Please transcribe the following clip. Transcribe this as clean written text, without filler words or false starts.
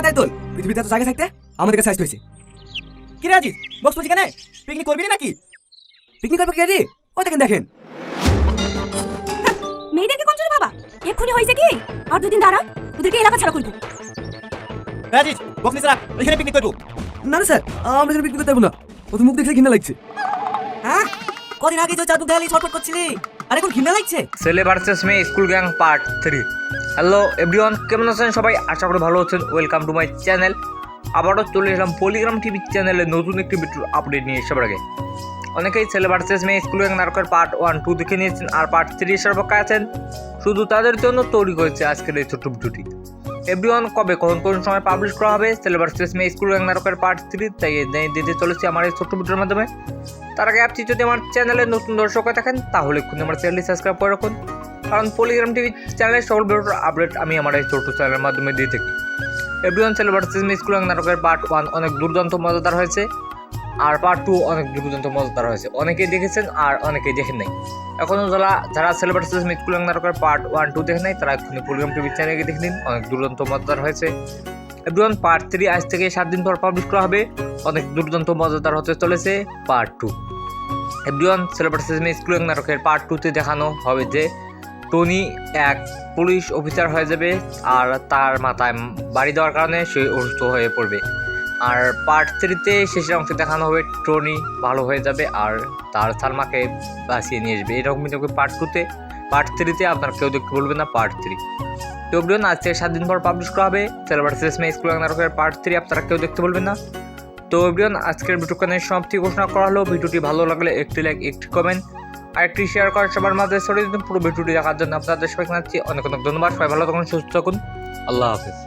তাই তোল, পৃথিবীতে এত জায়গা থাকতে আমাদের কাছে আসতে হয়েছে। কি রে আজিজ, বক্স বলছি কেন? পিকনিক করবি নাকি? পিকনিক করবো কি রে? ওই দেখেন। মেয়েদেরকে কোন জন্য বাবা? এক্ষুনি হয়েছে কি? আর দুদিন দাঁড়া, ওদেরকে এলাকা ছাড়া করবো। আজিজ, বক্স নিয়ে এখানে পিকনিক করবো। না স্যার, আমরা এখানে পিকনিক করতে পারবো না। ওদের মুখ দেখলে ঘৃণা লাগছে। হ্যাঁ, কদিন আগে তো চাদু দেয়ালি ছটফট করছিলি, আর এখন ঘৃণা লাগছে। ছেলে ভার্সেস মেয়ে school gang part 3। Hello everyone, কেমন আছেন সবাই? আশা করি ভালো আছেন। Welcome to my channel. আবারও চলে এলাম পলিগ্রাম টিভি চ্যানেলে নতুন একটি ভিডিওর আপডেট নিয়ে। সবার আগে অনেকেই ছেলে ভার্সেস মেয়ে স্কুল গ্যাং নাটকের পার্ট 1-2 দেখে নিয়েছেন, আর পার্ট 3 এর অপেক্ষায় আছেন। শুধু তাদের জন্য তৈরি করেছে আজকের এই ছোট্ট ভিডিওটি। এভরিওয়ান, কবে কোন সময় পাবলিশ করা হবে ছেলে ভার্সেস মেয়ে স্কুল গ্যাং নাটকের পার্ট 3, তাই দিতে চলেছি আমার এই ছোট্ট ভিডিওর মাধ্যমে। তার আগে আপনি যদি আমার চ্যানেলে নতুন দর্শক হয়ে থাকেন তাহলে এক্ষুনি আমার চ্যানেলটি সাবস্ক্রাইব করে রাখুন, কারণ পলিগ্রাম টিভি চ্যানেলের সকল ভিডিওর আপডেট আমি আমার এই ছোট্ট চ্যানেলের মাধ্যমে দিয়ে থাকি। এভরিওয়ান, ছেলে ভার্সেস মেয়ে স্কুল গ্যাং নাটকের পার্ট 1 অনেক দুর্দান্ত মজাদার হয়েছে, আর পার্ট 2 অনেক দুর্দান্ত মজাদার হয়েছে। অনেকেই দেখেছেন আর অনেকেই দেখেন নাই। এখনও যারা ছেলে ভার্সেস মেয়ে স্কুল গ্যাং নাটকের পার্ট 1-2 দেখেন নাই, তারা এক্ষুনি পলিগ্রাম টিভি চ্যানেলে দেখে নিন। অনেক দুর্দান্ত মজাদার হয়েছে। এভরিওয়ান, পার্ট 3 আজ থেকে 7 দিন পর পাবলিশ করা হবে। অনেক দুর্দান্ত মজাদার হতে চলেছে পার্ট 2। এভরিওয়ান, ছেলে ভার্সেস মেয়ে স্কুল গ্যাং নাটকের পার্ট 2-তে দেখানো হবে যে টনি এক পুলিশ অফিসার হয়ে যাবে, আর তার মাথায় বাড়ি দেওয়ার কারণে সে অসুস্থ হয়ে পড়বে। আর পার্ট 3-তে শেষের অংশে দেখানো হবে টনি ভালো হয়ে যাবে আর তার সালমাকে বাঁচিয়ে নিয়ে আসবে। এরকমই দেখবে পার্ট 2-তে। পার্ট 3-তে আপনার কেউ দেখতে বলবেন না পার্ট 3। তো এভরিওয়ান, আজ থেকে 7 দিন পর পাবলিশ করা হবে ছেলে ভার্সেস মেয়ে স্কুল গ্যাং নাটকের পার্ট 3, আপনারা কেউ দেখতে বলবেন না। তো এভরিওয়ান, আজকের ভিডিওখানে সমাপ্তি ঘোষণা করা হলো। ভিডিওটি ভালো লাগলে একটি লাইক, একটি কমেন্ট আর একটি শেয়ার করার সবার মাঝে ছড়িয়ে দিন। পুরো ভিডিওটি দেখার জন্য আপনাদের সবাইকে জানাচ্ছি অনেক অনেক ধন্যবাদ। সবাই ভালো থাকুন, সুস্থ থাকুন। আল্লাহ হাফেজ।